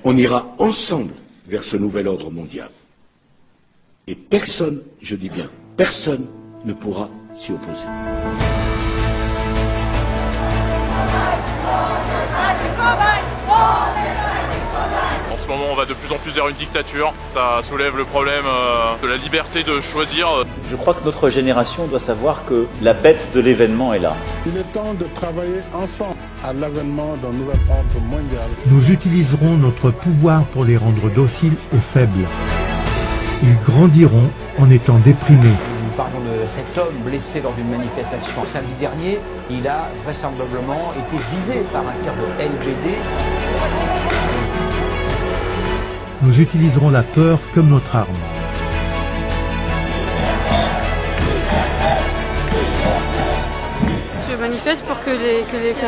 On ira ensemble vers ce nouvel ordre mondial. Et personne, je dis bien, personne ne pourra s'y opposer. En ce moment, on va de plus en plus vers une dictature. Ça soulève le problème de la liberté de choisir. Je crois que notre génération doit savoir que la bête de l'événement est là. Il est temps de travailler ensemble à l'avènement d'un nouvel ordre mondial. Nous utiliserons notre pouvoir pour les rendre dociles aux faibles. Ils grandiront en étant déprimés. Nous parlons de cet homme blessé lors d'une manifestation samedi dernier. Il a vraisemblablement été visé par un tir de LBD. Nous utiliserons la peur comme notre arme. Je manifeste pour que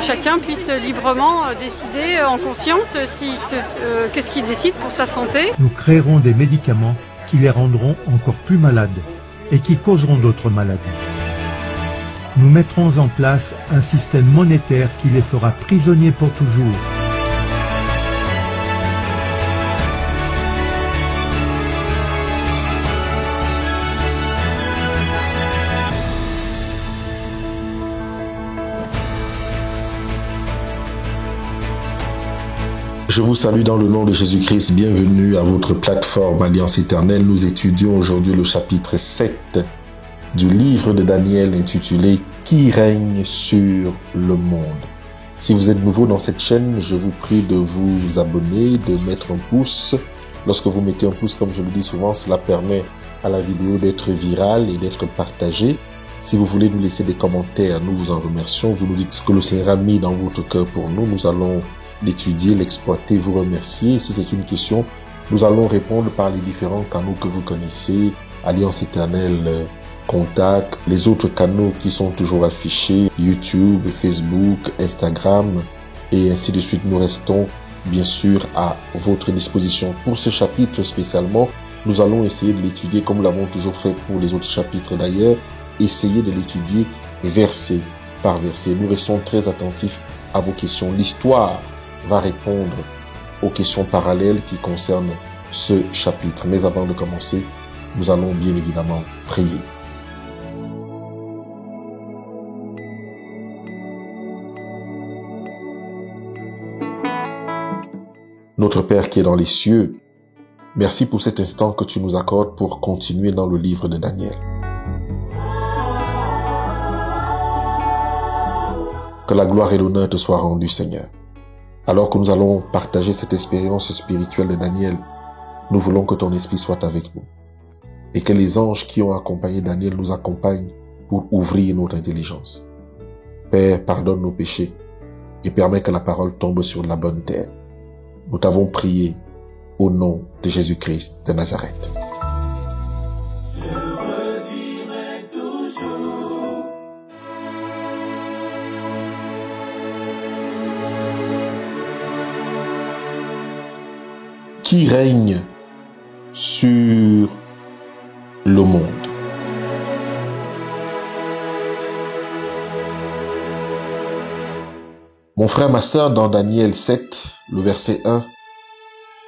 chacun puisse librement décider en conscience qu'est-ce qu'il décide pour sa santé. Nous créerons des médicaments qui les rendront encore plus malades et qui causeront d'autres maladies. Nous mettrons en place un système monétaire qui les fera prisonniers pour toujours. Je vous salue dans le nom de Jésus-Christ. Bienvenue à votre plateforme Alliance Éternelle. Nous étudions aujourd'hui le chapitre 7 du livre de Daniel intitulé « Qui règne sur le monde ». Si vous êtes nouveau dans cette chaîne, je vous prie de vous abonner, de mettre un pouce. Lorsque vous mettez un pouce, comme je le dis souvent, cela permet à la vidéo d'être virale et d'être partagée. Si vous voulez nous laisser des commentaires, nous vous en remercions. Vous nous dites ce que le Seigneur a mis dans votre cœur pour nous. Nous allons l'étudier, l'exploiter, vous remercier. Et si c'est une question, nous allons répondre par les différents canaux que vous connaissez, Alliance Éternelle, Contact, les autres canaux qui sont toujours affichés, YouTube, Facebook, Instagram, et ainsi de suite. Nous restons bien sûr à votre disposition. Pour ce chapitre spécialement, nous allons essayer de l'étudier comme nous l'avons toujours fait pour les autres chapitres d'ailleurs, essayer de l'étudier verset par verset. Nous restons très attentifs à vos questions. L'histoire va répondre aux questions parallèles qui concernent ce chapitre. Mais avant de commencer, nous allons bien évidemment prier. Notre Père qui est dans les cieux, merci pour cet instant que tu nous accordes pour continuer dans le livre de Daniel. Que la gloire et l'honneur te soient rendus, Seigneur. Alors que nous allons partager cette expérience spirituelle de Daniel, nous voulons que ton esprit soit avec nous. Et que les anges qui ont accompagné Daniel nous accompagnent pour ouvrir notre intelligence. Père, pardonne nos péchés et permets que la parole tombe sur la bonne terre. Nous t'avons prié au nom de Jésus-Christ de Nazareth. Qui règne sur le monde? Mon frère, ma sœur, dans Daniel 7, le verset 1,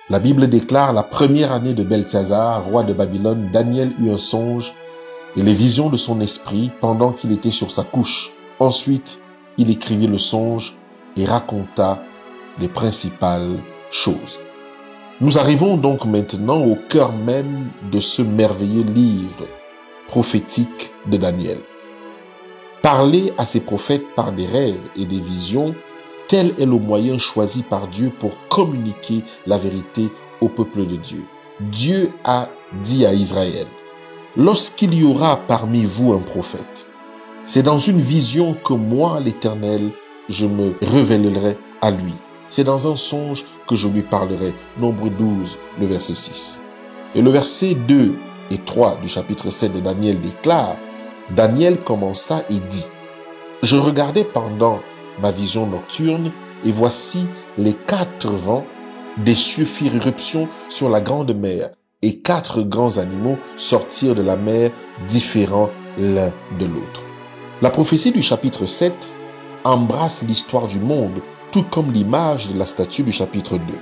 la Bible déclare: la première année de Beltsazar, roi de Babylone, Daniel eut un songe et les visions de son esprit pendant qu'il était sur sa couche. Ensuite, il écrivit le songe et raconta les principales choses. Nous arrivons donc maintenant au cœur même de ce merveilleux livre prophétique de Daniel. Parler à ses prophètes par des rêves et des visions, tel est le moyen choisi par Dieu pour communiquer la vérité au peuple de Dieu. Dieu a dit à Israël: lorsqu'il y aura parmi vous un prophète, c'est dans une vision que moi, l'Éternel, je me révélerai à lui. C'est dans un songe que je lui parlerai. Nombre 12, le verset 6. Et le verset 2 et 3 du chapitre 7 de Daniel déclare: Daniel commença et dit: je regardais pendant ma vision nocturne, et voici les 4 vents des cieux firent irruption sur la grande mer, et 4 grands animaux sortirent de la mer, différents l'un de l'autre. La prophétie du chapitre 7 embrasse l'histoire du monde, tout comme l'image de la statue du chapitre 2.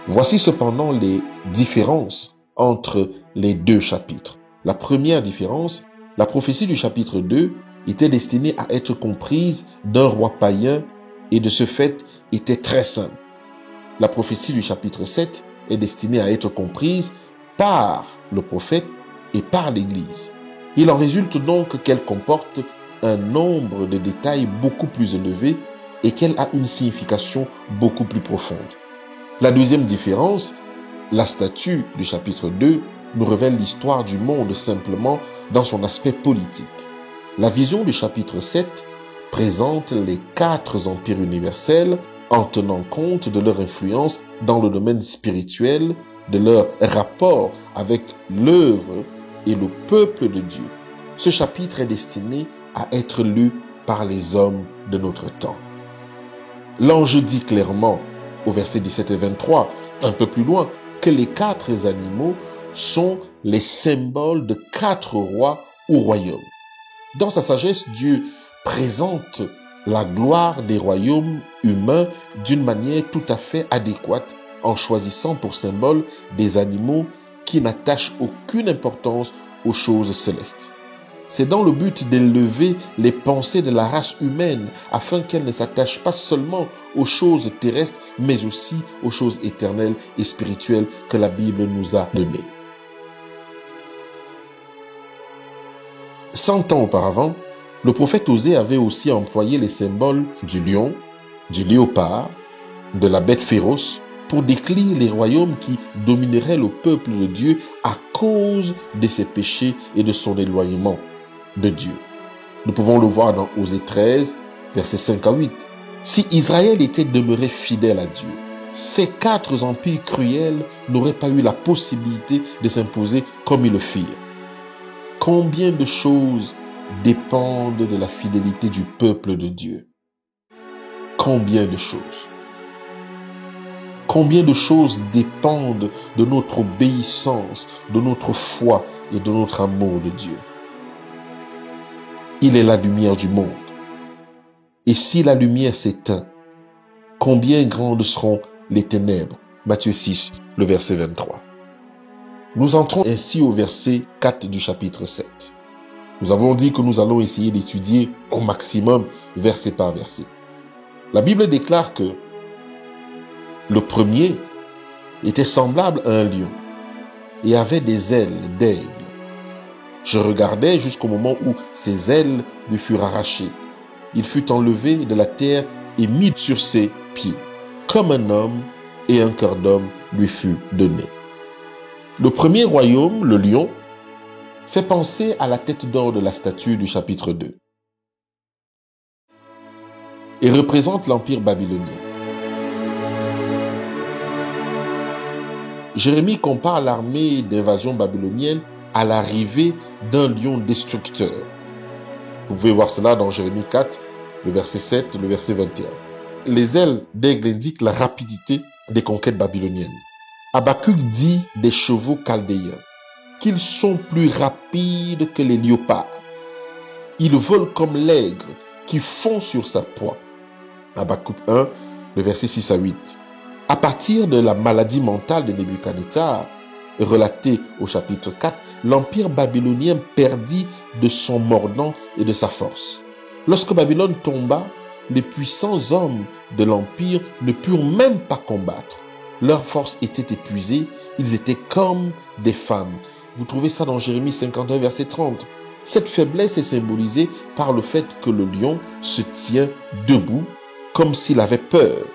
Voici cependant les différences entre les deux chapitres. La première différence, la prophétie du chapitre 2 était destinée à être comprise d'un roi païen et de ce fait était très simple. La prophétie du chapitre 7 est destinée à être comprise par le prophète et par l'Église. Il en résulte donc qu'elle comporte un nombre de détails beaucoup plus élevés et qu'elle a une signification beaucoup plus profonde. La deuxième différence, la statue du chapitre 2 nous révèle l'histoire du monde simplement dans son aspect politique. La vision du chapitre 7 présente les 4 empires universels en tenant compte de leur influence dans le domaine spirituel, de leur rapport avec l'œuvre et le peuple de Dieu. Ce chapitre est destiné à être lu par les hommes de notre temps. L'ange dit clairement, au verset 17 et 23, un peu plus loin, que les 4 animaux sont les symboles de 4 rois ou royaumes. Dans sa sagesse, Dieu présente la gloire des royaumes humains d'une manière tout à fait adéquate en choisissant pour symbole des animaux qui n'attachent aucune importance aux choses célestes. C'est dans le but d'élever les pensées de la race humaine afin qu'elle ne s'attache pas seulement aux choses terrestres, mais aussi aux choses éternelles et spirituelles que la Bible nous a données. 100 ans auparavant, le prophète Osée avait aussi employé les symboles du lion, du léopard, de la bête féroce pour décrire les royaumes qui domineraient le peuple de Dieu à cause de ses péchés et de son éloignement de Dieu. Nous pouvons le voir dans Osée 13, versets 5 à 8. Si Israël était demeuré fidèle à Dieu, ces 4 empires cruels n'auraient pas eu la possibilité de s'imposer comme ils le firent. Combien de choses dépendent de la fidélité du peuple de Dieu? Combien de choses? Combien de choses dépendent de notre obéissance, de notre foi et de notre amour de Dieu? Il est la lumière du monde. Et si la lumière s'éteint, combien grandes seront les ténèbres? Matthieu 6, le verset 23. Nous entrons ainsi au verset 4 du chapitre 7. Nous avons dit que nous allons essayer d'étudier au maximum verset par verset. La Bible déclare que le premier était semblable à un lion et avait des ailes d'aigle. Je regardais jusqu'au moment où ses ailes lui furent arrachées. Il fut enlevé de la terre et mis sur ses pieds. Comme un homme et un cœur d'homme lui fut donné. Le premier royaume, le lion, fait penser à la tête d'or de la statue du chapitre 2 et représente l'empire babylonien. Jérémie compare l'armée d'invasion babylonienne à l'arrivée d'un lion destructeur. Vous pouvez voir cela dans Jérémie 4, le verset 7, le verset 21. Les ailes d'aigle indiquent la rapidité des conquêtes babyloniennes. Habakkuk dit des chevaux chaldéens qu'ils sont plus rapides que les léopards. Ils volent comme l'aigle qui fond sur sa proie. Habakkuk 1, le verset 6 à 8. À partir de la maladie mentale de Nebuchadnezzar, relatée au chapitre 4, l'empire babylonien perdit de son mordant et de sa force. Lorsque Babylone tomba, les puissants hommes de l'empire ne purent même pas combattre. Leur force était épuisée, ils étaient comme des femmes. Vous trouvez ça dans Jérémie 51, verset 30. Cette faiblesse est symbolisée par le fait que le lion se tient debout comme s'il avait peur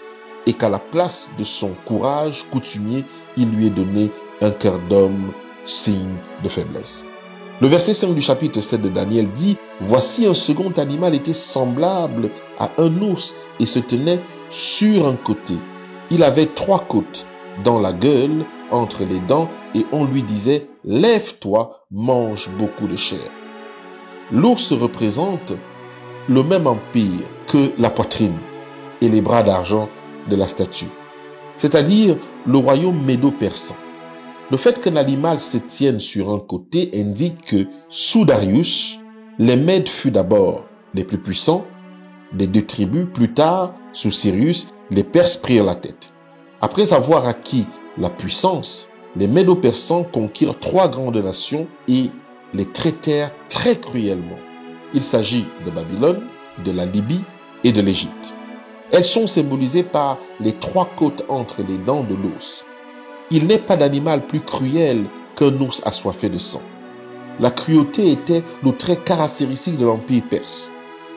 et qu'à la place de son courage coutumier, il lui est donné un cœur d'homme, signe de faiblesse. Le verset 5 du chapitre 7 de Daniel dit « Voici un second animal était semblable à un ours et se tenait sur un côté. Il avait 3 côtes dans la gueule, entre les dents, et on lui disait « Lève-toi, mange beaucoup de chair. » L'ours représente le même empire que la poitrine et les bras d'argent de la statue, c'est-à-dire le royaume médo-persan. Le fait que l'animal se tienne sur un côté indique que sous Darius, les Mèdes furent d'abord les plus puissants des 2 tribus. Plus tard, sous Cyrus, les Perses prirent la tête. Après avoir acquis la puissance, les Médo-Persans conquirent 3 grandes nations et les traitèrent très cruellement. Il s'agit de Babylone, de la Libye et de l'Égypte. Elles sont symbolisées par les 3 côtes entre les dents de l'ours. Il n'est pas d'animal plus cruel qu'un ours assoiffé de sang. La cruauté était le trait caractéristique de l'Empire perse.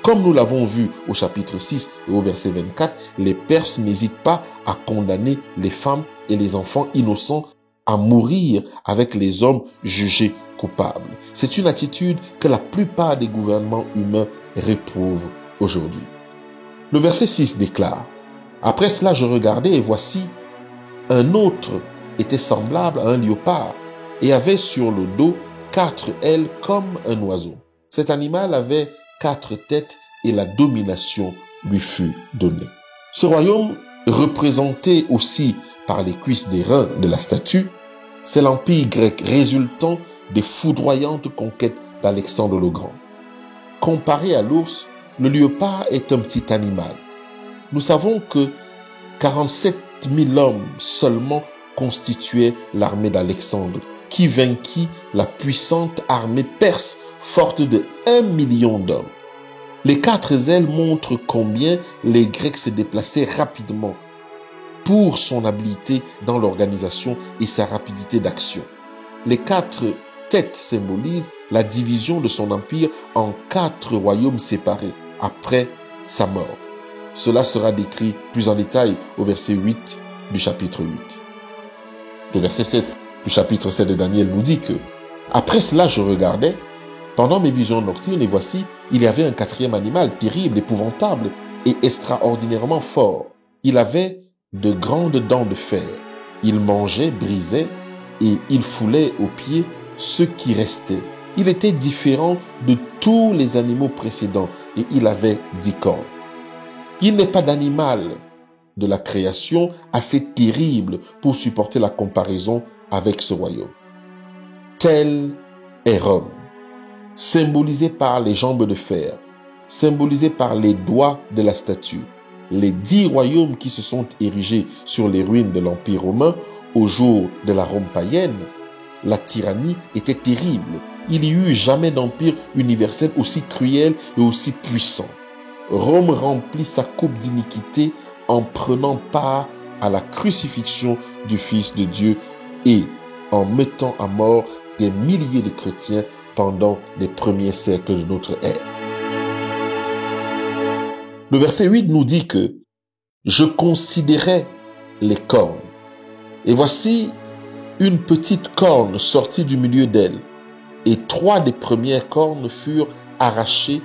Comme nous l'avons vu au chapitre 6 et au verset 24, les Perses n'hésitent pas à condamner les femmes et les enfants innocents à mourir avec les hommes jugés coupables. C'est une attitude que la plupart des gouvernements humains réprouvent aujourd'hui. Le verset 6 déclare: « Après cela, je regardais et voici, un autre était semblable à un léopard et avait sur le dos 4 ailes comme un oiseau. Cet animal avait 4 têtes et la domination lui fut donnée. » Ce royaume, représenté aussi par les cuisses des reins de la statue, c'est l'Empire grec résultant des foudroyantes conquêtes d'Alexandre le Grand. Comparé à l'ours, le léopard est un petit animal. Nous savons que 47 000 hommes seulement constituaient l'armée d'Alexandre, qui vainquit la puissante armée perse forte de 1 million d'hommes. Les 4 ailes montrent combien les Grecs se déplaçaient rapidement pour son habileté dans l'organisation et sa rapidité d'action. Les 4 têtes symbolisent la division de son empire en 4 royaumes séparés après sa mort. Cela sera décrit plus en détail au verset 8 du chapitre 8. Le verset 7 du chapitre 7 de Daniel nous dit que « Après cela, je regardais, pendant mes visions nocturnes, et voici, il y avait un 4e animal, terrible, épouvantable et extraordinairement fort. Il avait de grandes dents de fer. Il mangeait, brisait, et il foulait aux pieds ceux qui restaient. Il était différent de tous les animaux précédents, et il avait 10 cornes. Il n'est pas d'animal de la création assez terrible pour supporter la comparaison avec ce royaume. Tel est Rome, symbolisé par les jambes de fer, symbolisé par les doigts de la statue, les 10 royaumes qui se sont érigés sur les ruines de l'Empire romain au jour de la Rome païenne. La tyrannie était terrible. Il n'y eut jamais d'empire universel aussi cruel et aussi puissant. Rome remplit sa coupe d'iniquité en prenant part à la crucifixion du Fils de Dieu et en mettant à mort des milliers de chrétiens pendant les premiers siècles de notre ère. Le verset 8 nous dit que « Je considérais les cornes, et voici une petite corne sortie du milieu d'elle, et 3 des premières cornes furent arrachées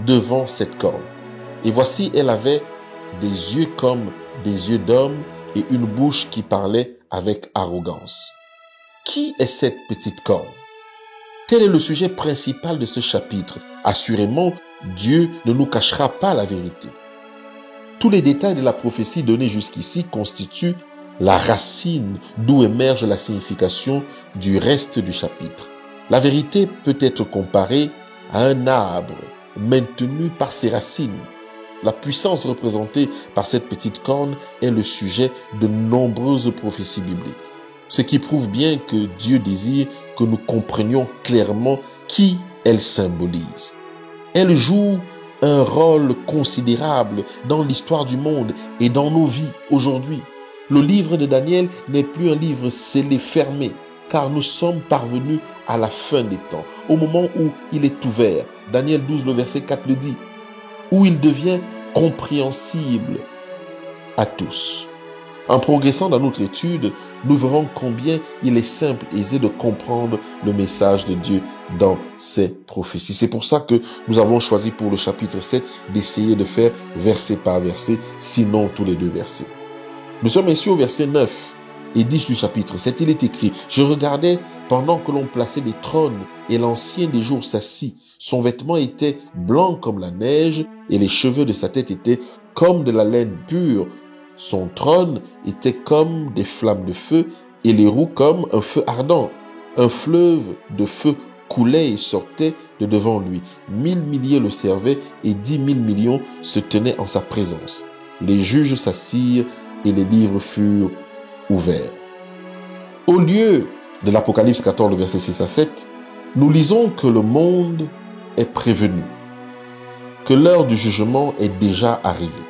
devant cette corne. Et voici, elle avait des yeux comme des yeux d'homme et une bouche qui parlait avec arrogance. » Qui est cette petite corne? Tel est le sujet principal de ce chapitre. Assurément, Dieu ne nous cachera pas la vérité. Tous les détails de la prophétie donnée jusqu'ici constituent la racine d'où émerge la signification du reste du chapitre. La vérité peut être comparée à un arbre maintenu par ses racines. La puissance représentée par cette petite corne est le sujet de nombreuses prophéties bibliques. Ce qui prouve bien que Dieu désire que nous comprenions clairement qui elle symbolise. Elle joue un rôle considérable dans l'histoire du monde et dans nos vies aujourd'hui. Le livre de Daniel n'est plus un livre scellé, fermé, car nous sommes parvenus à la fin des temps, au moment où il est ouvert. Daniel 12, le verset 4 le dit, où il devient compréhensible à tous. En progressant dans notre étude, nous verrons combien il est simple et aisé de comprendre le message de Dieu dans ces prophéties. C'est pour ça que nous avons choisi pour le chapitre 7 d'essayer de faire verset par verset, sinon tous les 2 versets. Nous sommes ici au verset 9 et 10 du chapitre 7. Il est écrit: « Je regardais pendant que l'on plaçait des trônes et l'ancien des jours s'assit. Son vêtement était blanc comme la neige et les cheveux de sa tête étaient comme de la laine pure. Son trône était comme des flammes de feu et les roues comme un feu ardent. Un fleuve de feu coulait et sortait de devant lui. 1000 milliers le servaient et 10 000 millions se tenaient en sa présence. Les juges s'assirent et les livres furent ouverts. » Au lieu de l'Apocalypse 14, le verset 6 à 7, nous lisons que le monde est prévenu, que l'heure du jugement est déjà arrivée.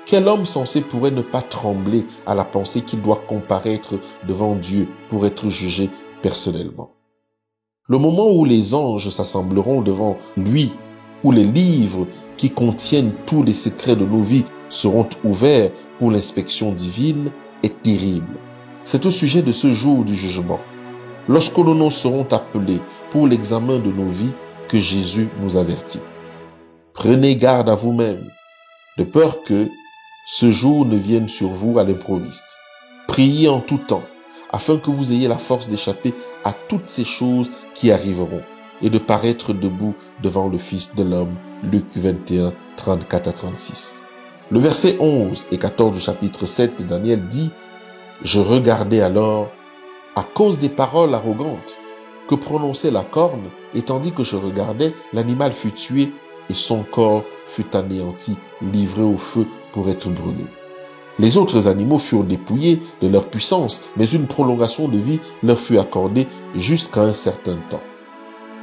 Quel homme censé pourrait ne pas trembler à la pensée qu'il doit comparaître devant Dieu pour être jugé personnellement? Le moment où les anges s'assembleront devant lui, où les livres qui contiennent tous les secrets de nos vies seront ouverts pour l'inspection divine, est terrible. C'est au sujet de ce jour du jugement, lorsque nos noms seront appelés pour l'examen de nos vies, que Jésus nous avertit. Prenez garde à vous-même, de peur que ce jour ne vienne sur vous à l'improviste. Priez en tout temps, afin que vous ayez la force d'échapper à toutes ces choses qui arriveront et de paraître debout devant le Fils de l'homme. Luc 21, 34 à 36. Le verset 11 et 14 du chapitre 7 de Daniel dit « Je regardais alors, à cause des paroles arrogantes que prononçait la corne, et tandis que je regardais, l'animal fut tué et son corps fut anéanti, livré au feu pour être brûlé. Les autres animaux furent dépouillés de leur puissance, mais une prolongation de vie leur fut accordée jusqu'à un certain temps.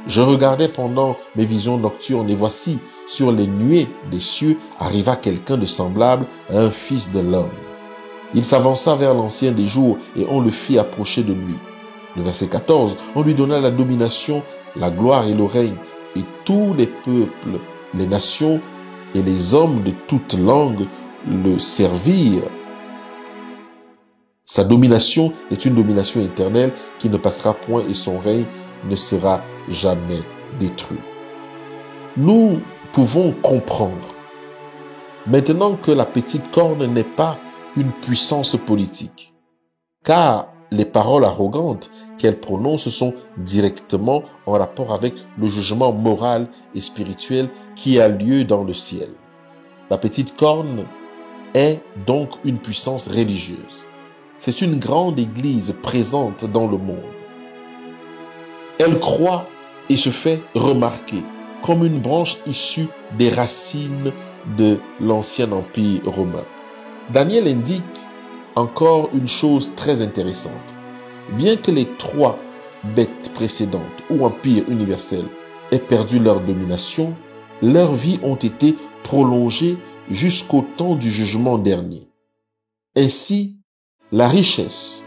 Je regardais pendant mes visions nocturnes, et voici, sur les nuées des cieux, arriva quelqu'un de semblable à un fils de l'homme. Il s'avança vers l'ancien des jours, et on le fit approcher de lui. Le verset 14, on lui donna la domination, la gloire et le règne, et tous les peuples, les nations et les hommes de toute langue le servirent. Sa domination est une domination éternelle qui ne passera point et son règne ne sera jamais détruit. Nous pouvons comprendre maintenant que la petite corne n'est pas une puissance politique, car les paroles arrogantes qu'elle prononce sont directement en rapport avec le jugement moral et spirituel qui a lieu dans le ciel. La petite corne est donc une puissance religieuse. C'est une grande église présente dans le monde. Elle croît et se fait remarquer comme une branche issue des racines de l'ancien empire romain. Daniel indique encore une chose très intéressante. Bien que les 3 bêtes précédentes ou empires universels aient perdu leur domination, leurs vies ont été prolongées jusqu'au temps du jugement dernier. Ainsi, la richesse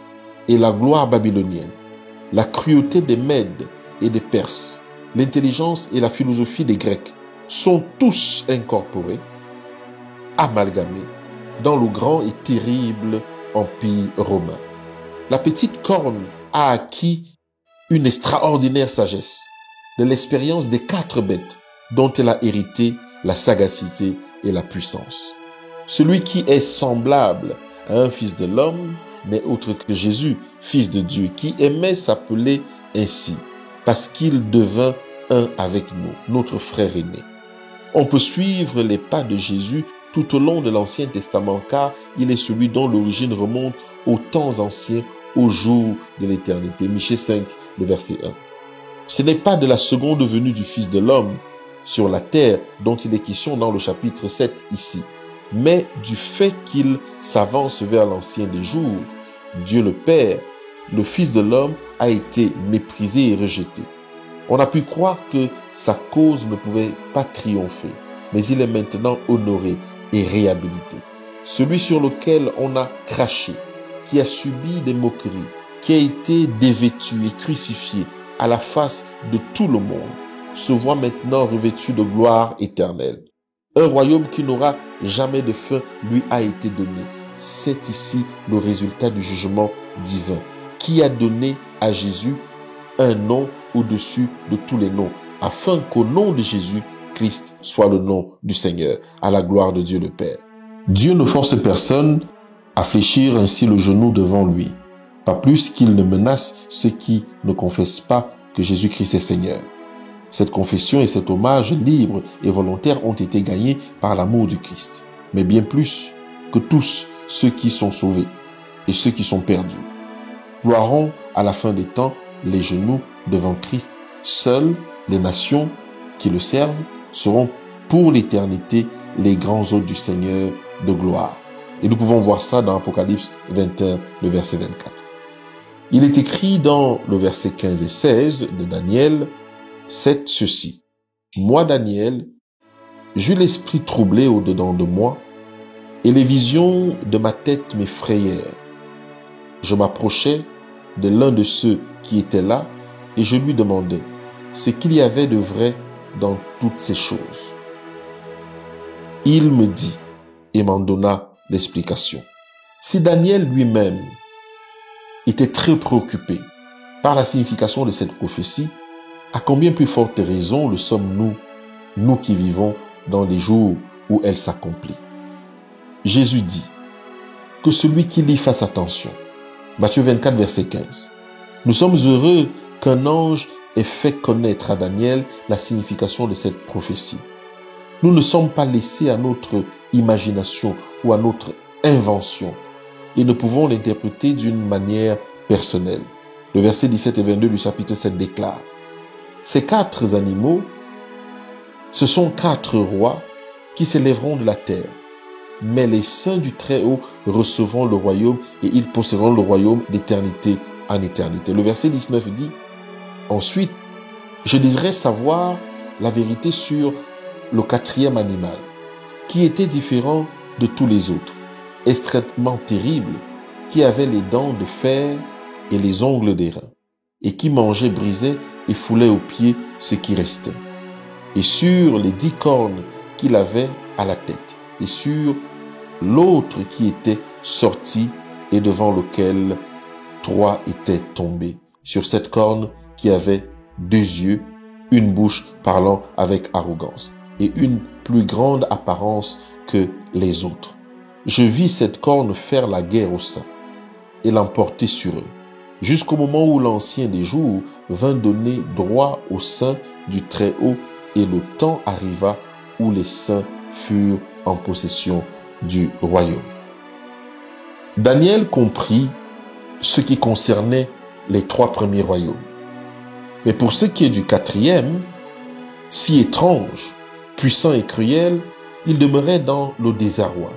et la gloire babylonienne, la cruauté des Mèdes et des Perses, l'intelligence et la philosophie des Grecs sont tous incorporés, amalgamés dans le grand et terrible empire romain. La petite corne a acquis une extraordinaire sagesse de l'expérience des 4 bêtes dont elle a hérité la sagacité et la puissance. Celui qui est semblable à un fils de l'homme n'est autre que Jésus, fils de Dieu, qui aimait s'appeler ainsi, parce qu'il devint un avec nous, notre frère aîné. On peut suivre les pas de Jésus tout au long de l'Ancien Testament, car il est celui dont l'origine remonte aux temps anciens, au jour de l'éternité. Michée 5, le verset 1. Ce n'est pas de la seconde venue du Fils de l'homme sur la terre dont il est question dans le chapitre 7 ici, mais du fait qu'il s'avance vers l'ancien des jours. Dieu le Père, le Fils de l'homme, a été méprisé et rejeté. On a pu croire que sa cause ne pouvait pas triompher, mais il est maintenant honoré et réhabilité. Celui sur lequel on a craché, qui a subi des moqueries, qui a été dévêtu et crucifié à la face de tout le monde, se voit maintenant revêtu de gloire éternelle. Un royaume qui n'aura jamais de fin lui a été donné. C'est ici le résultat du jugement divin, qui a donné à Jésus un nom au-dessus de tous les noms, afin qu'au nom de Jésus, Christ soit le nom du Seigneur, à la gloire de Dieu le Père. Dieu ne force personne à fléchir ainsi le genou devant lui, pas plus qu'il ne menace ceux qui ne confessent pas que Jésus-Christ est Seigneur. Cette confession et cet hommage libre et volontaire ont été gagnés par l'amour du Christ, mais bien plus que tous ceux qui sont sauvés et ceux qui sont perdus. Ploieront à la fin des temps les genoux devant Christ. Seules les nations qui le servent seront pour l'éternité les grands hôtes du Seigneur de gloire. Et nous pouvons voir ça dans Apocalypse 21, le verset 24. Il est écrit dans le verset 15 et 16 de Daniel 7 ceci. Moi, Daniel, j'eus l'esprit troublé au-dedans de moi, et les visions de ma tête m'effrayèrent. Je m'approchai de l'un de ceux qui étaient là, et je lui demandai ce qu'il y avait de vrai dans toutes ces choses. Il me dit, et m'en donna l'explication. Si Daniel lui-même était très préoccupé par la signification de cette prophétie, à combien plus forte raison le sommes-nous, nous qui vivons dans les jours où elle s'accomplit. Jésus dit que celui qui lit fasse attention. Matthieu 24, verset 15. Nous sommes heureux qu'un ange ait fait connaître à Daniel la signification de cette prophétie. Nous ne sommes pas laissés à notre imagination ou à notre invention et ne pouvons l'interpréter d'une manière personnelle. Le verset 17 et 22 du chapitre 7 déclare: ces 4 animaux, ce sont 4 rois qui s'élèveront de la terre, mais les saints du Très-Haut recevront le royaume et ils posséderont le royaume d'éternité en éternité. Le verset 19 dit: ensuite, je désirais savoir la vérité sur le 4e animal, qui était différent de tous les autres, extrêmement terrible, qui avait les dents de fer et les ongles d'airain, et qui mangeait, brisait et foulait aux pieds ce qui restait. Et sur les 10 cornes qu'il avait à la tête, et sur l'autre qui était sorti et devant lequel 3 étaient tombés, sur cette corne qui avait 2 yeux, une bouche parlant avec arrogance, et une plus grande apparence que les autres. Je vis cette corne faire la guerre aux saints et l'emporter sur eux, jusqu'au moment où l'Ancien des jours vint donner droit aux saints du Très-Haut, et le temps arriva où les saints furent en possession du royaume. Daniel comprit ce qui concernait les 3 premiers royaumes. Mais pour ce qui est du 4e, si étrange, puissant et cruel, il demeurait dans le désarroi.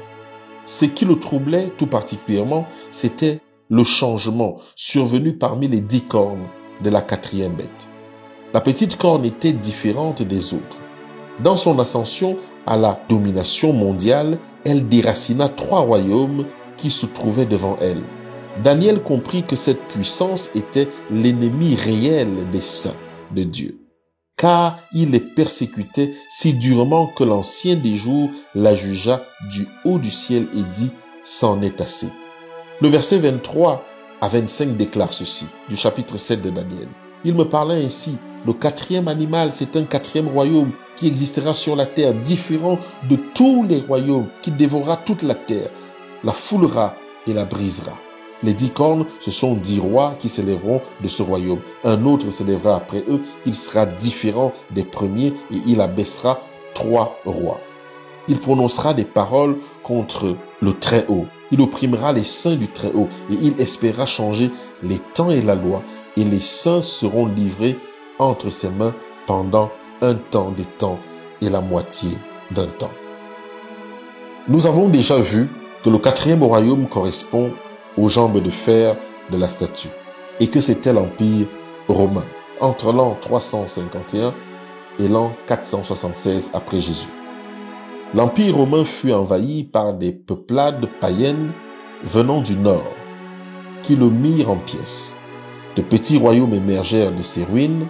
Ce qui le troublait tout particulièrement, c'était le changement survenu parmi les 10 cornes de la 4e bête. La petite corne était différente des autres. Dans son ascension à la domination mondiale, elle déracina 3 royaumes qui se trouvaient devant elle. Daniel comprit que cette puissance était l'ennemi réel des saints de Dieu, car il les persécutait si durement que l'Ancien des jours la jugea du haut du ciel et dit: c'en est assez. Le verset 23 à 25 déclare ceci, du chapitre 7 de Daniel. Il me parla ainsi: le 4e animal, c'est un 4e royaume qui existera sur la terre, différent de tous les royaumes, qui dévorera toute la terre, la foulera et la brisera. Les 10 cornes, ce sont 10 rois qui s'élèveront de ce royaume. Un autre s'élèvera après eux, il sera différent des premiers et il abaissera 3 rois. Il prononcera des paroles contre le Très-Haut. Il opprimera les saints du Très-Haut et il espérera changer les temps et la loi, et les saints seront livrés entre ses mains pendant un temps des temps et la moitié d'un temps. Nous avons déjà vu que le 4e royaume correspond aux jambes de fer de la statue, et que c'était l'Empire romain, entre l'an 351 et l'an 476 après Jésus. L'Empire romain fut envahi par des peuplades païennes venant du nord, qui le mirent en pièces. De petits royaumes émergèrent de ces ruines.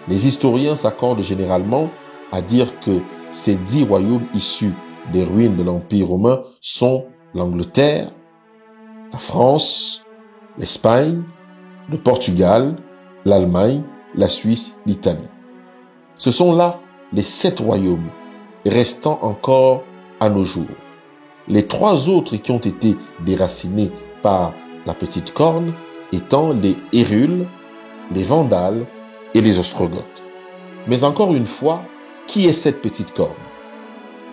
Les historiens s'accordent généralement à dire que ces 10 royaumes issus des ruines de l'Empire romain sont l'Angleterre, la France, l'Espagne, le Portugal, l'Allemagne, la Suisse, l'Italie. Ce sont là les 7 royaumes restant encore à nos jours. Les 3 autres qui ont été déracinés par la petite corne étant les Hérules, les Vandales et les Ostrogoths. Mais encore une fois, qui est cette petite corne?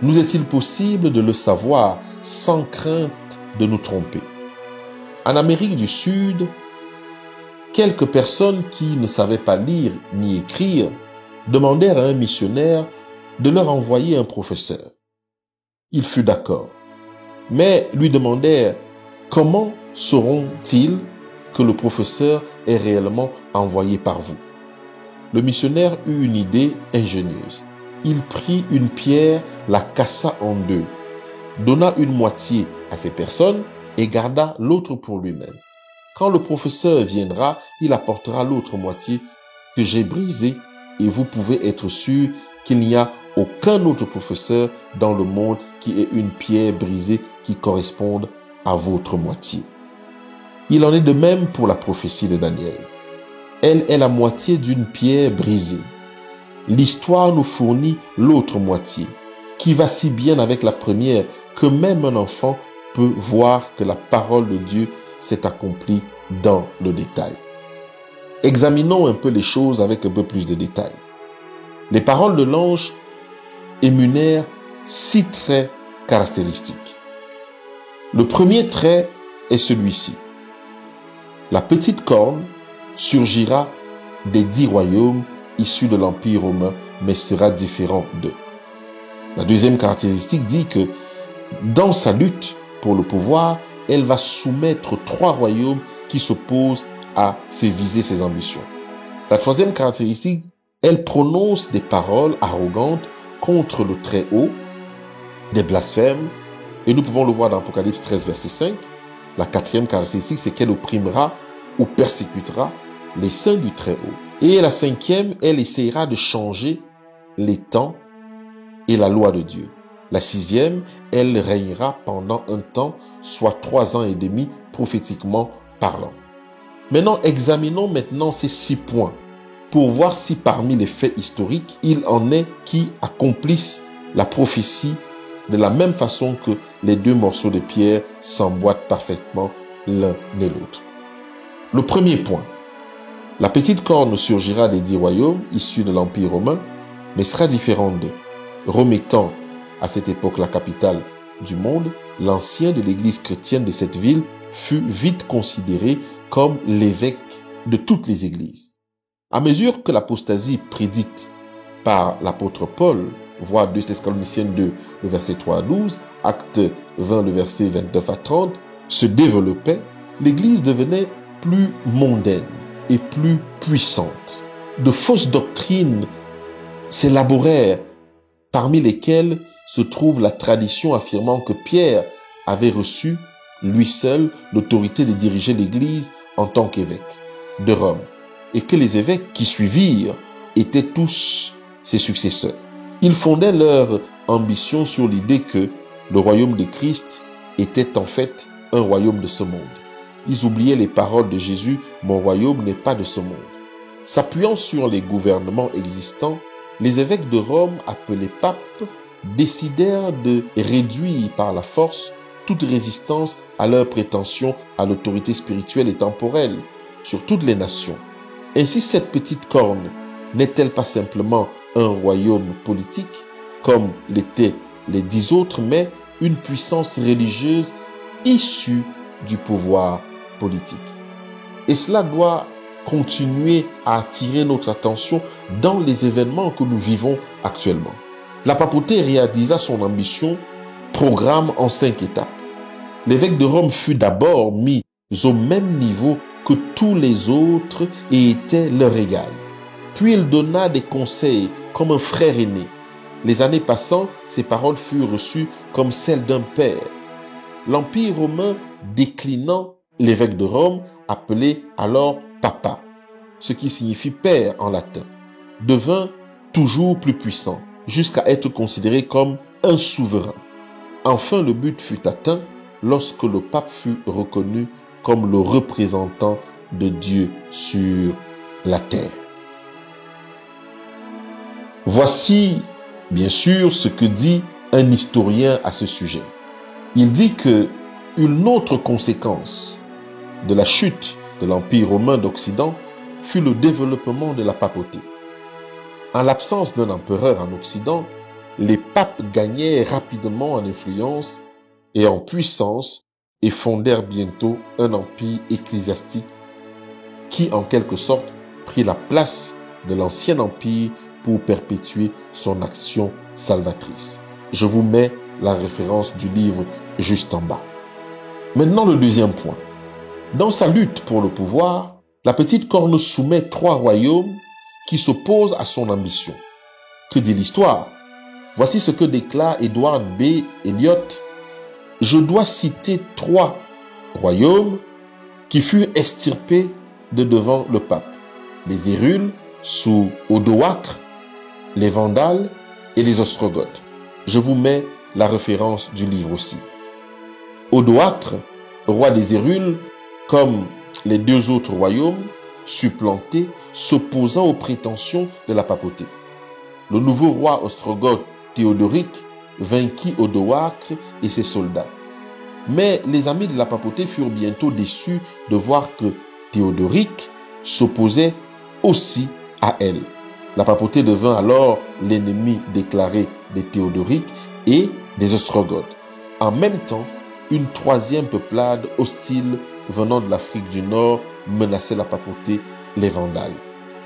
Nous est-il possible de le savoir sans crainte de nous tromper? En Amérique du Sud, quelques personnes qui ne savaient pas lire ni écrire demandèrent à un missionnaire de leur envoyer un professeur. Il fut d'accord, mais lui demandèrent comment sauront-ils que le professeur est réellement envoyé par vous. Le missionnaire eut une idée ingénieuse. Il prit une pierre, la cassa en deux, donna une moitié à ces personnes et garda l'autre pour lui-même. Quand le professeur viendra, il apportera l'autre moitié que j'ai brisée et vous pouvez être sûr qu'il n'y a aucun autre professeur dans le monde qui ait une pierre brisée qui corresponde à votre moitié. Il en est de même pour la prophétie de Daniel. Elle est la moitié d'une pierre brisée. L'histoire nous fournit l'autre moitié, qui va si bien avec la première que même un enfant peut voir que la parole de Dieu s'est accomplie dans le détail. Examinons un peu les choses avec un peu plus de détails. Les paroles de l'ange énumèrent 6 traits caractéristiques. Le premier trait est celui-ci. La petite corne surgira des 10 royaumes issus de l'Empire romain, mais sera différent d'eux. La deuxième caractéristique dit que dans sa lutte pour le pouvoir, elle va soumettre 3 royaumes qui s'opposent à ses visées, ses ambitions. La troisième caractéristique, elle prononce des paroles arrogantes contre le Très-Haut, des blasphèmes, et nous pouvons le voir dans Apocalypse 13, verset 5. La quatrième caractéristique, c'est qu'elle opprimera ou persécutera les saints du Très-Haut. Et la cinquième, elle essaiera de changer les temps et la loi de Dieu. La sixième, elle régnera pendant un temps, soit 3 ans et demi, prophétiquement parlant. Maintenant, examinons maintenant ces 6 points pour voir si parmi les faits historiques, il en est qui accomplissent la prophétie de la même façon que les 2 morceaux de pierre s'emboîtent parfaitement l'un et l'autre. Le premier point. La petite corne surgira des 10 royaumes issus de l'Empire romain, mais sera différente d'eux. Rome étant à cette époque la capitale du monde, l'ancien de l'église chrétienne de cette ville fut vite considéré comme l'évêque de toutes les églises. À mesure que l'apostasie prédite par l'apôtre Paul, voire 2 Thessaloniciens 2, le verset 3 à 12, Acte 20, le verset 29 à 30, se développait, l'église devenait plus mondaine et plus puissante. De fausses doctrines s'élaborèrent, parmi lesquelles se trouve la tradition affirmant que Pierre avait reçu, lui seul, l'autorité de diriger l'Église en tant qu'évêque de Rome, et que les évêques qui suivirent étaient tous ses successeurs. Ils fondaient leur ambition sur l'idée que le royaume de Christ était en fait un royaume de ce monde. Ils oubliaient les paroles de Jésus, « Mon royaume n'est pas de ce monde ». S'appuyant sur les gouvernements existants, les évêques de Rome, appelés papes, décidèrent de réduire par la force toute résistance à leurs prétentions à l'autorité spirituelle et temporelle sur toutes les nations. Ainsi, cette petite corne n'est-elle pas simplement un royaume politique, comme l'étaient les 10 autres, mais une puissance religieuse issue du pouvoir politique. Et cela doit continuer à attirer notre attention dans les événements que nous vivons actuellement. La papauté réalisa son ambition, programme en 5 étapes. L'évêque de Rome fut d'abord mis au même niveau que tous les autres et était leur égal. Puis il donna des conseils comme un frère aîné. Les années passant, ses paroles furent reçues comme celles d'un père. L'Empire romain déclinant, l'évêque de Rome, appelé alors papa, ce qui signifie père en latin, devint toujours plus puissant, jusqu'à être considéré comme un souverain. Enfin, le but fut atteint lorsque le pape fut reconnu comme le représentant de Dieu sur la terre. Voici, bien sûr, ce que dit un historien à ce sujet. Il dit que une autre conséquence de la chute de l'Empire romain d'Occident fut le développement de la papauté. En l'absence d'un empereur en Occident, les papes gagnèrent rapidement en influence et en puissance et fondèrent bientôt un empire ecclésiastique qui, en quelque sorte, prit la place de l'ancien empire pour perpétuer son action salvatrice. Je vous mets la référence du livre juste en bas. Maintenant, le deuxième point. Dans sa lutte pour le pouvoir, la petite corne soumet 3 royaumes qui s'opposent à son ambition. Que dit l'histoire? Voici ce que déclare Edward B. Elliot. Je dois citer 3 royaumes qui furent extirpés de devant le pape. Les Hérules sous Odoacre, les Vandales et les Ostrogoths. Je vous mets la référence du livre aussi. Odoacre, roi des Hérules, comme les 2 autres royaumes, supplantés, s'opposant aux prétentions de la papauté. Le nouveau roi ostrogoth Théodoric vainquit Odoacre et ses soldats. Mais les amis de la papauté furent bientôt déçus de voir que Théodoric s'opposait aussi à elle. La papauté devint alors l'ennemi déclaré de Théodoric et des Ostrogoths. En même temps, une 3e peuplade hostile venant de l'Afrique du Nord menaçait la papauté, les Vandales.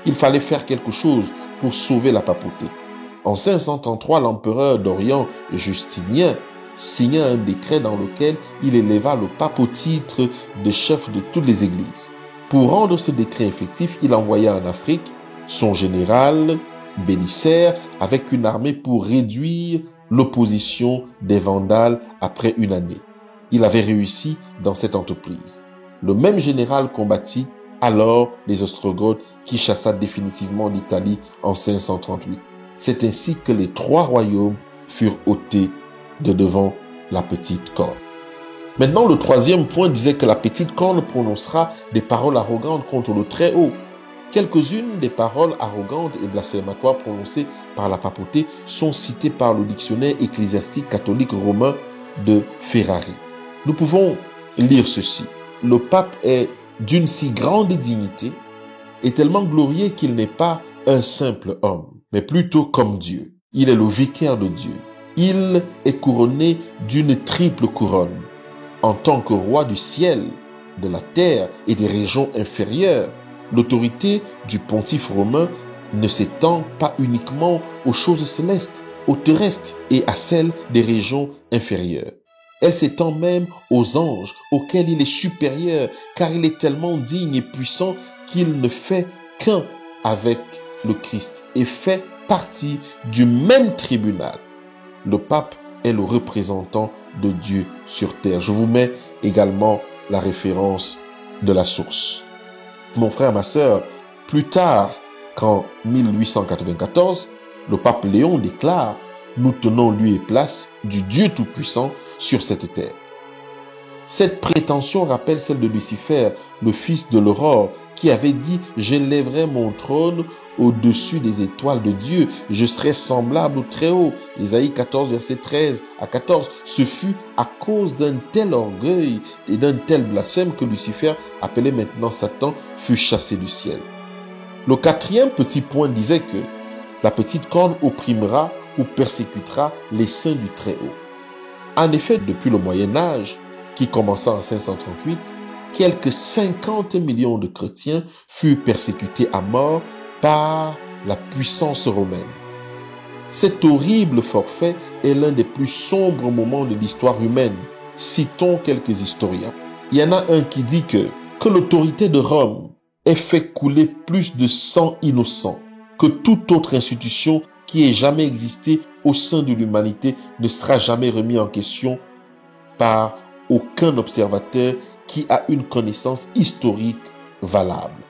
Il fallait faire quelque chose pour sauver la papauté. En 533, l'empereur d'Orient, Justinien, signa un décret dans lequel il éleva le pape au titre de chef de toutes les églises. Pour rendre ce décret effectif, il envoya en Afrique son général Bélisaire avec une armée pour réduire l'opposition des Vandales après une année. Il avait réussi dans cette entreprise. Le même général combattit alors les Ostrogoths qui chassa définitivement l'Italie en 538. C'est ainsi que les 3 royaumes furent ôtés de devant la petite corne. Maintenant, le 3e point disait que la petite corne prononcera des paroles arrogantes contre le Très-Haut. Quelques-unes des paroles arrogantes et blasphématoires prononcées par la papauté sont citées par le dictionnaire ecclésiastique catholique romain de Ferrari. Nous pouvons lire ceci. Le pape est d'une si grande dignité et tellement glorieux qu'il n'est pas un simple homme, mais plutôt comme Dieu. Il est le vicaire de Dieu. Il est couronné d'une triple couronne. En tant que roi du ciel, de la terre et des régions inférieures, l'autorité du pontife romain ne s'étend pas uniquement aux choses célestes, aux terrestres et à celles des régions inférieures. Elle s'étend même aux anges, auxquels il est supérieur, car il est tellement digne et puissant qu'il ne fait qu'un avec le Christ et fait partie du même tribunal. Le pape est le représentant de Dieu sur terre. Je vous mets également la référence de la source. Mon frère, ma sœur, plus tard, qu'en 1894, le pape Léon déclare « Nous tenons lieu et place du Dieu Tout-Puissant sur cette terre ». Cette prétention rappelle celle de Lucifer, le fils de l'aurore, qui avait dit « J'élèverai mon trône au-dessus des étoiles de Dieu, je serai semblable au Très-Haut ». Ésaïe 14, verset 13 à 14. Ce fut à cause d'un tel orgueil et d'un tel blasphème que Lucifer, appelé maintenant Satan, fut chassé du ciel. Le 4e petit point disait que la petite corne opprimera ou persécutera les saints du Très-Haut. En effet, depuis le Moyen-Âge, qui commença en 538, quelques 50 millions de chrétiens furent persécutés à mort par la puissance romaine. Cet horrible forfait est l'un des plus sombres moments de l'histoire humaine. Citons quelques historiens. Il y en a un qui dit que l'autorité de Rome ait fait couler plus de sang innocent que toute autre institution qui ait jamais existé au sein de l'humanité ne sera jamais remis en question par aucun observateur qui a une connaissance historique valable.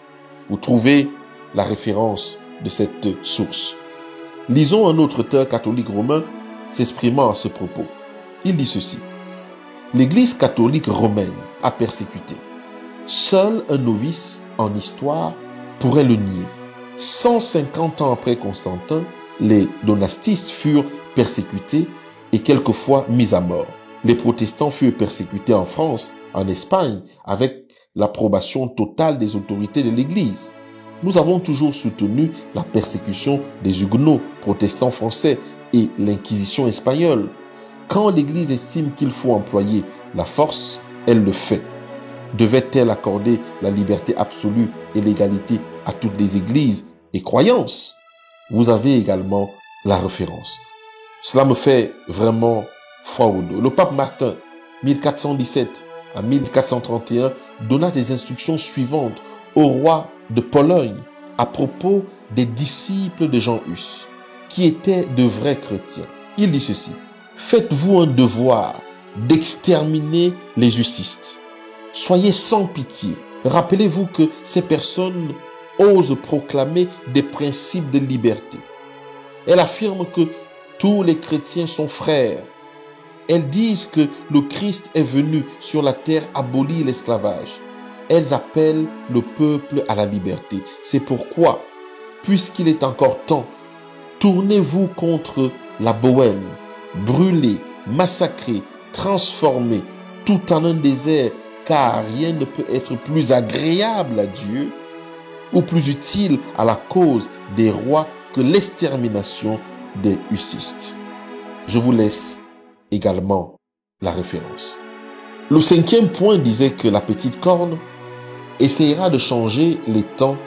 Vous trouvez la référence de cette source. Lisons un autre auteur catholique romain s'exprimant à ce propos. Il dit ceci. L'Église catholique romaine a persécuté. Seul un novice en histoire pourrait le nier. 150 ans après Constantin, les donastistes furent persécutés et quelquefois mis à mort. Les protestants furent persécutés en France, en Espagne, avec l'approbation totale des autorités de l'Église. Nous avons toujours soutenu la persécution des Huguenots, protestants français, et l'Inquisition espagnole. Quand l'Église estime qu'il faut employer la force, elle le fait. Devait-elle accorder la liberté absolue et l'égalité à toutes les églises et croyances? Vous avez également la référence. Cela me fait vraiment froid au dos. Le pape Martin, 1417, en 1431, donna des instructions suivantes au roi de Pologne à propos des disciples de Jean Hus, qui étaient de vrais chrétiens. Il dit ceci: « Faites-vous un devoir d'exterminer les hussistes. Soyez sans pitié. Rappelez-vous que ces personnes osent proclamer des principes de liberté. Elles affirment que tous les chrétiens sont frères. Elles disent que le Christ est venu sur la terre abolir l'esclavage. Elles appellent le peuple à la liberté. C'est pourquoi, puisqu'il est encore temps, tournez-vous contre la Bohème, brûlez, massacrez, transformez tout en un désert, car rien ne peut être plus agréable à Dieu ou plus utile à la cause des rois que l'extermination des hussistes. » Je vous laisse également la référence. Le 5e point disait que la petite corne essayera de changer les temps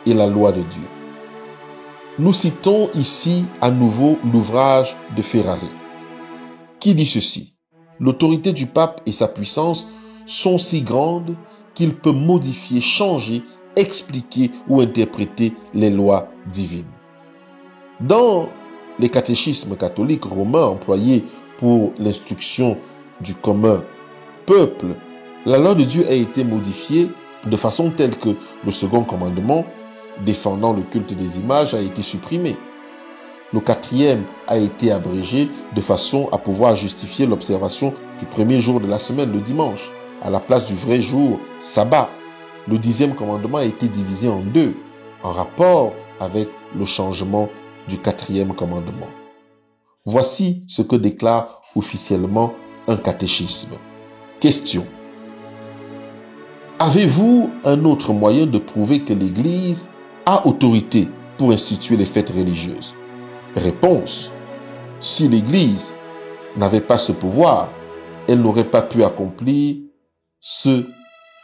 et la loi de Dieu. Nous citons ici à nouveau l'ouvrage de Ferrari, qui dit ceci: « L'autorité du pape et sa puissance sont si grandes qu'il peut modifier, changer, expliquer ou interpréter les lois divines. » Dans les catéchismes catholiques romains employés pour l'instruction du commun peuple, la loi de Dieu a été modifiée de façon telle que le second commandement, défendant le culte des images, a été supprimé. Le 4e a été abrégé de façon à pouvoir justifier l'observation du premier jour de la semaine, le dimanche, à la place du vrai jour, sabbat. Le 10e commandement a été divisé en 2, en rapport avec le changement du 4e commandement. Voici ce que déclare officiellement un catéchisme. Question: avez-vous un autre moyen de prouver que l'Église a autorité pour instituer les fêtes religieuses? Réponse: si l'Église n'avait pas ce pouvoir, elle n'aurait pas pu accomplir ce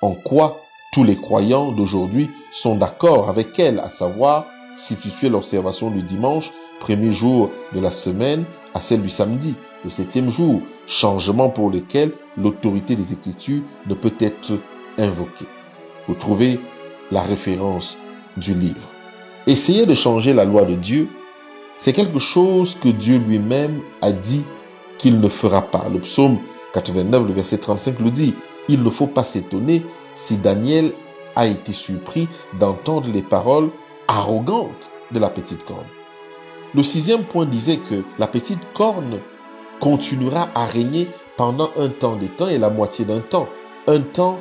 en quoi tous les croyants d'aujourd'hui sont d'accord avec elle, à savoir substituer l'observation du dimanche, premier jour de la semaine, à celle du samedi, le 7e jour, changement pour lequel l'autorité des Écritures ne peut être invoquée. Vous trouvez la référence du livre. Essayer de changer la loi de Dieu, c'est quelque chose que Dieu lui-même a dit qu'il ne fera pas. Le psaume 89, le verset 35 le dit. Il ne faut pas s'étonner si Daniel a été surpris d'entendre les paroles arrogantes de la petite corne. Le 6e point disait que la petite corne continuera à régner pendant un temps des temps et la moitié d'un temps. Un temps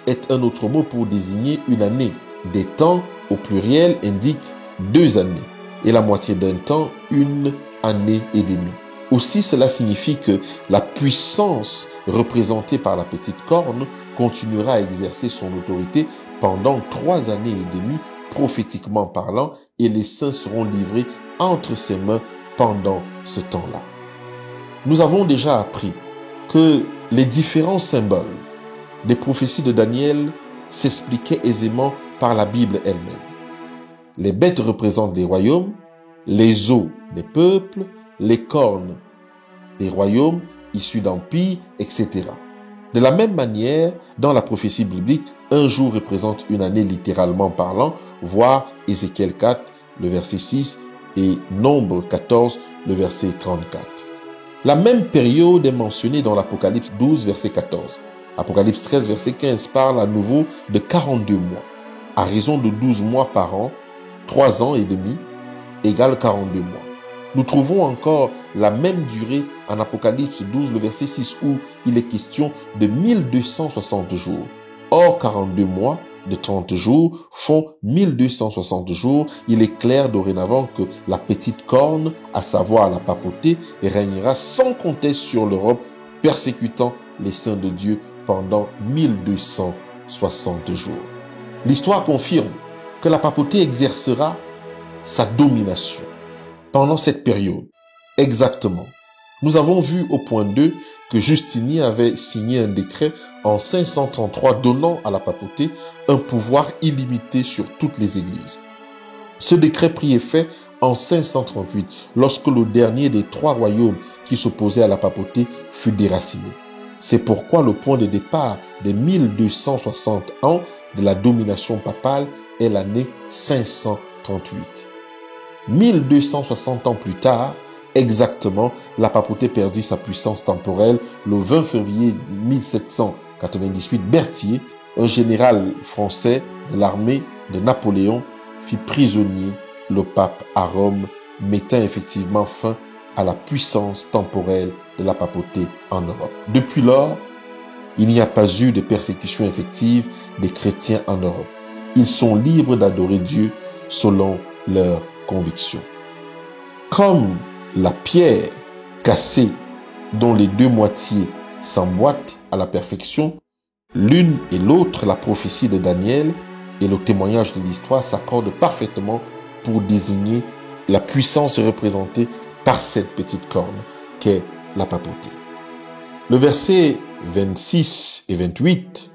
est un autre mot pour désigner une année. Des temps, au pluriel, indiquent 2 années et la moitié d'un temps, 1 année et demie. Aussi, cela signifie que la puissance représentée par la petite corne continuera à exercer son autorité pendant 3 années et demie, prophétiquement parlant, et les saints seront livrés entre ses mains pendant ce temps-là. Nous avons déjà appris que les différents symboles des prophéties de Daniel s'expliquaient aisément par la Bible elle-même. Les bêtes représentent les royaumes, les os des peuples, les cornes des royaumes issus d'empires, etc. De la même manière, dans la prophétie biblique, un jour représente une année littéralement parlant, voir Ézéchiel 4, le verset 6, et Nombre 14, le verset 34. La même période est mentionnée dans l'Apocalypse 12, verset 14. Apocalypse 13, verset 15 parle à nouveau de 42 mois. À raison de 12 mois par an, 3 ans et demi, égale 42 mois. Nous trouvons encore la même durée en Apocalypse 12, le verset 6, où il est question de 1260 jours. Or, 42 mois de 30 jours font 1260 jours. Il est clair dorénavant que la petite corne, à savoir la papauté, régnera sans conteste sur l'Europe, persécutant les saints de Dieu pendant 1260 jours. L'histoire confirme que la papauté exercera sa domination pendant cette période. Exactement. Nous avons vu au point 2 que Justinien avait signé un décret en 533 donnant à la papauté un pouvoir illimité sur toutes les églises. Ce décret prit effet en 538, lorsque le dernier des 3 royaumes qui s'opposaient à la papauté fut déraciné. C'est pourquoi le point de départ des 1260 ans de la domination papale est l'année 538. 1260 ans plus tard, exactement, la papauté perdit sa puissance temporelle le 20 février 1798. Berthier, un général français de l'armée de Napoléon, fit prisonnier le pape à Rome, mettant effectivement fin à la puissance temporelle de la papauté en Europe. Depuis lors, il n'y a pas eu de persécution effective des chrétiens en Europe. Ils sont libres d'adorer Dieu selon leurs convictions. Comme la pierre cassée dont les deux moitiés s'emboîtent à la perfection, l'une et l'autre, la prophétie de Daniel et le témoignage de l'histoire s'accordent parfaitement pour désigner la puissance représentée par cette petite corne qu'est la papauté. Le verset 26 et 28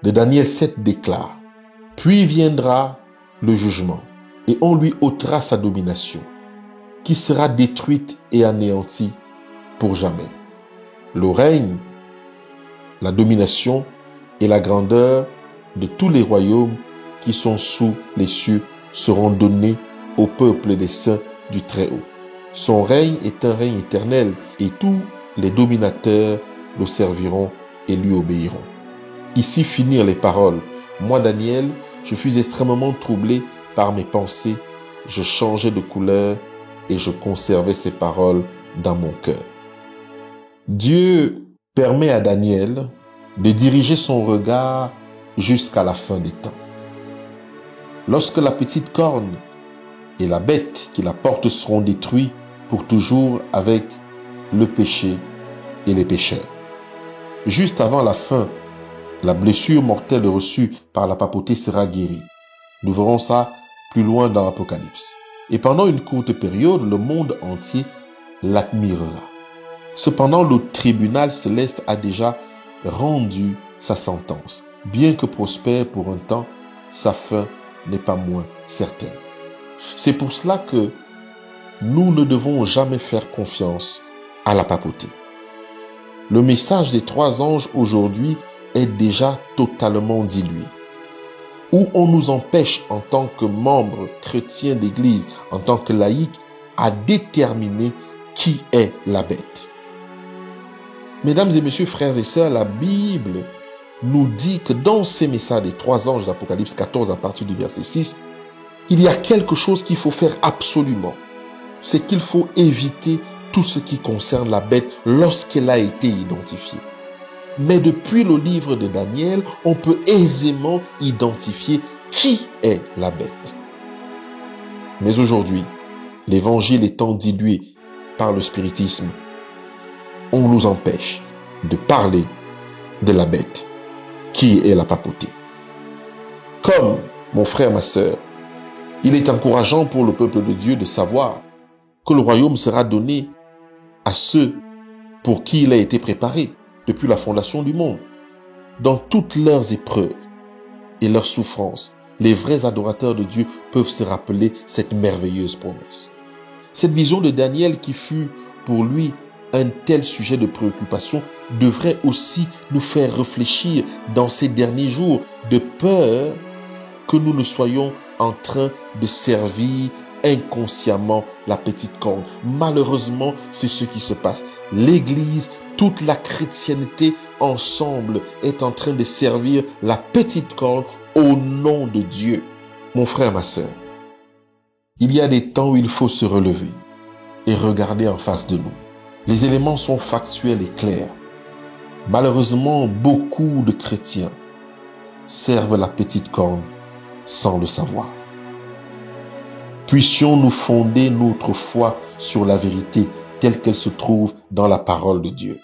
de Daniel 7 déclare: « Puis viendra le jugement, et on lui ôtera sa domination, qui sera détruite et anéantie pour jamais. Le règne, la domination et la grandeur de tous les royaumes qui sont sous les cieux seront donnés au peuple des saints du Très-Haut. Son règne est un règne éternel et tous les dominateurs le serviront et lui obéiront. » Ici finirent les paroles. Moi, Daniel, je fus extrêmement troublé par mes pensées. Je changeais de couleur et je conservais ces paroles dans mon cœur. Dieu permet à Daniel de diriger son regard jusqu'à la fin des temps. Lorsque la petite corne et la bête qui la porte seront détruits pour toujours avec le péché et les pécheurs. Juste avant la fin, la blessure mortelle reçue par la papauté sera guérie. Nous verrons ça plus loin dans l'Apocalypse. Et pendant une courte période, le monde entier l'admirera. Cependant, le tribunal céleste a déjà rendu sa sentence. Bien que prospère pour un temps, sa fin n'est pas moins certaine. C'est pour cela que nous ne devons jamais faire confiance à la papauté. Le message des trois anges aujourd'hui est déjà totalement dilué. Où on nous empêche en tant que membres chrétiens d'église, en tant que laïcs, à déterminer qui est la bête. Mesdames et messieurs, frères et sœurs, la Bible nous dit que dans ces messages des trois anges d'Apocalypse 14 à partir du verset 6, il y a quelque chose qu'il faut faire absolument. C'est qu'il faut éviter tout ce qui concerne la bête lorsqu'elle a été identifiée. Mais depuis le livre de Daniel, on peut aisément identifier qui est la bête. Mais aujourd'hui, l'évangile étant dilué par le spiritisme, on nous empêche de parler de la bête, qui est la papauté. Comme, mon frère, ma sœur, il est encourageant pour le peuple de Dieu de savoir que le royaume sera donné à ceux pour qui il a été préparé depuis la fondation du monde. Dans toutes leurs épreuves et leurs souffrances, les vrais adorateurs de Dieu peuvent se rappeler cette merveilleuse promesse. Cette vision de Daniel qui fut pour lui un tel sujet de préoccupation devrait aussi nous faire réfléchir dans ces derniers jours, de peur que nous ne soyons en train de servir inconsciemment la petite corne. Malheureusement, c'est ce qui se passe. L'Église, toute la chrétienté ensemble est en train de servir la petite corne au nom de Dieu. Mon frère, ma sœur, il y a des temps où il faut se relever et regarder en face de nous. Les éléments sont factuels et clairs. Malheureusement, beaucoup de chrétiens servent la petite corne sans le savoir. Puissions-nous fonder notre foi sur la vérité telle qu'elle se trouve dans la parole de Dieu.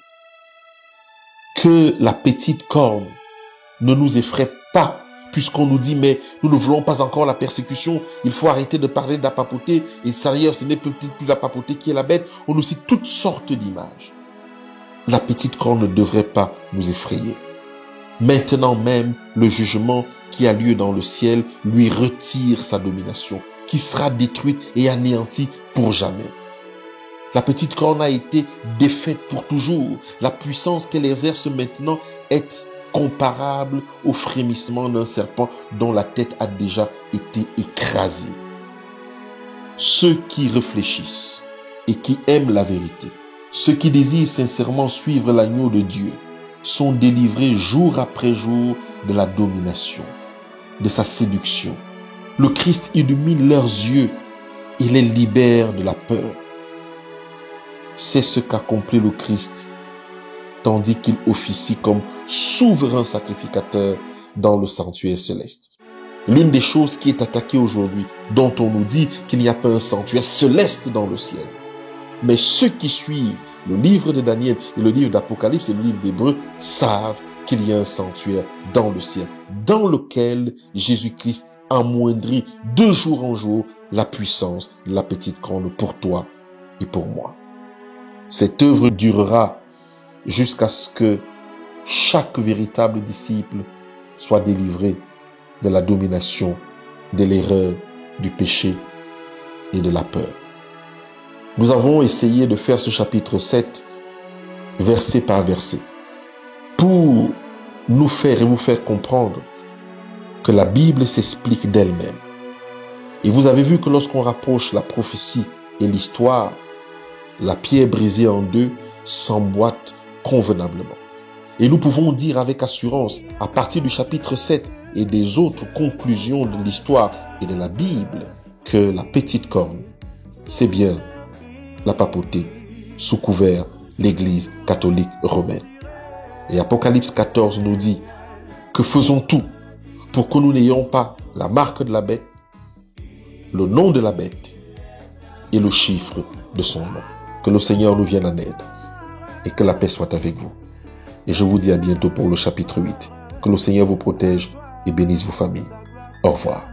Que la petite corne ne nous effraie pas, puisqu'on nous dit, mais nous ne voulons pas encore la persécution, il faut arrêter de parler de la papauté, et sérieux, ce n'est peut-être plus la papauté qui est la bête. On nous cite toutes sortes d'images. La petite corne ne devrait pas nous effrayer. Maintenant même, le jugement qui a lieu dans le ciel lui retire sa domination, qui sera détruite et anéantie pour jamais. La petite corne a été défaite pour toujours. La puissance qu'elle exerce maintenant est comparable au frémissement d'un serpent dont la tête a déjà été écrasée. Ceux qui réfléchissent et qui aiment la vérité, ceux qui désirent sincèrement suivre l'agneau de Dieu, sont délivrés jour après jour de la domination, de sa séduction. Le Christ illumine leurs yeux et les libère de la peur. C'est ce qu'accomplit le Christ, tandis qu'il officie comme souverain sacrificateur dans le sanctuaire céleste. L'une des choses qui est attaquée aujourd'hui, dont on nous dit qu'il n'y a pas un sanctuaire céleste dans le ciel. Mais ceux qui suivent le livre de Daniel et le livre d'Apocalypse et le livre d'Hébreux savent qu'il y a un sanctuaire dans le ciel, dans lequel Jésus-Christ amoindrit de jour en jour la puissance de la petite corne pour toi et pour moi. Cette œuvre durera jusqu'à ce que chaque véritable disciple soit délivré de la domination, de l'erreur, du péché et de la peur. Nous avons essayé de faire ce chapitre 7, verset par verset, pour nous faire et vous faire comprendre que la Bible s'explique d'elle-même. Et vous avez vu que lorsqu'on rapproche la prophétie et l'histoire, la pierre brisée en deux s'emboîte convenablement. Et nous pouvons dire avec assurance, à partir du chapitre 7 et des autres conclusions de l'histoire et de la Bible, que la petite corne, c'est bien la papauté sous couvert l'Église catholique romaine. Et Apocalypse 14 nous dit que faisons tout pour que nous n'ayons pas la marque de la bête, le nom de la bête et le chiffre de son nom. Que le Seigneur nous vienne en aide et que la paix soit avec vous. Et je vous dis à bientôt pour le chapitre 8. Que le Seigneur vous protège et bénisse vos familles. Au revoir.